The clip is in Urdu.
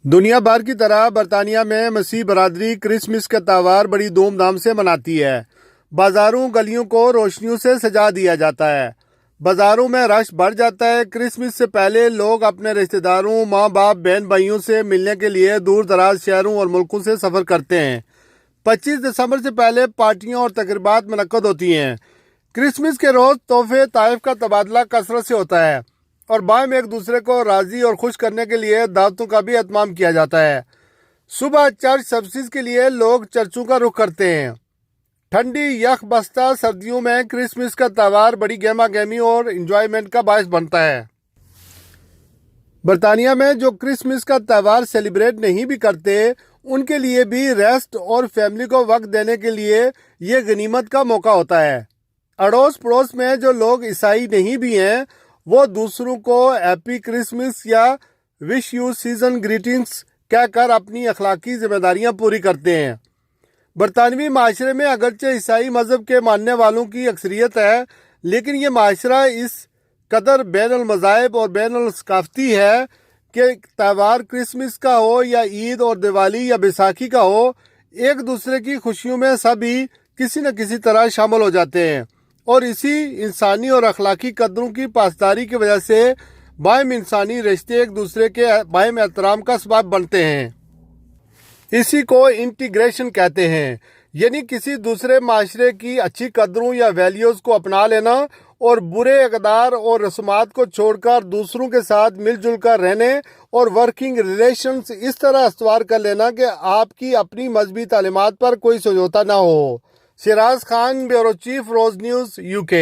دنیا بھر کی طرح برطانیہ میں مسیحی برادری کرسمس کا تہوار بڑی دھوم دھام سے مناتی ہے۔ بازاروں گلیوں کو روشنیوں سے سجا دیا جاتا ہے۔ بازاروں میں رش بڑھ جاتا ہے۔ کرسمس سے پہلے لوگ اپنے رشتہ داروں، ماں باپ، بہن بھائیوں سے ملنے کے لیے دور دراز شہروں اور ملکوں سے سفر کرتے ہیں۔ 25 دسمبر سے پہلے پارٹیاں اور تقریبات منعقد ہوتی ہیں۔ کرسمس کے روز تحفے تحائف کا تبادلہ کثرت سے ہوتا ہے اور باہم ایک دوسرے کو راضی اور خوش کرنے کے لیے دعوتوں کا بھی اہتمام کیا جاتا ہے۔ صبح چرچ سروسز کے لیے لوگ چرچوں کا رخ کرتے ہیں۔ ٹھنڈی یخ بستہ سردیوں میں کرسمس کا تہوار بڑی گہما گہمی اور انجوائمنٹ کا باعث بنتا ہے۔ برطانیہ میں جو کرسمس کا تہوار سیلیبریٹ نہیں بھی کرتے، ان کے لیے بھی ریسٹ اور فیملی کو وقت دینے کے لیے یہ غنیمت کا موقع ہوتا ہے۔ اڑوس پڑوس میں جو لوگ عیسائی نہیں بھی ہیں، وہ دوسروں کو ہیپی کرسمس یا وش یو سیزن گریٹنگز کہہ کر اپنی اخلاقی ذمہ داریاں پوری کرتے ہیں۔ برطانوی معاشرے میں اگرچہ عیسائی مذہب کے ماننے والوں کی اکثریت ہے، لیکن یہ معاشرہ اس قدر بین المذاہب اور بین الثقافتی ہے کہ تہوار کرسمس کا ہو یا عید اور دیوالی یا بیساکھی کا ہو، ایک دوسرے کی خوشیوں میں سبھی کسی نہ کسی طرح شامل ہو جاتے ہیں اور اسی انسانی اور اخلاقی قدروں کی پاسداری کی وجہ سے باہم انسانی رشتے ایک دوسرے کے باہم احترام کا سبب بنتے ہیں۔ اسی کو انٹیگریشن کہتے ہیں، یعنی کسی دوسرے معاشرے کی اچھی قدروں یا ویلیوز کو اپنا لینا اور برے اقدار اور رسومات کو چھوڑ کر دوسروں کے ساتھ مل جل کر رہنے اور ورکنگ ریلیشنز اس طرح استوار کر لینا کہ آپ کی اپنی مذہبی تعلیمات پر کوئی سمجھوتا نہ ہو۔ شیراز خان، بیورو چیف، روز نیوز، UK۔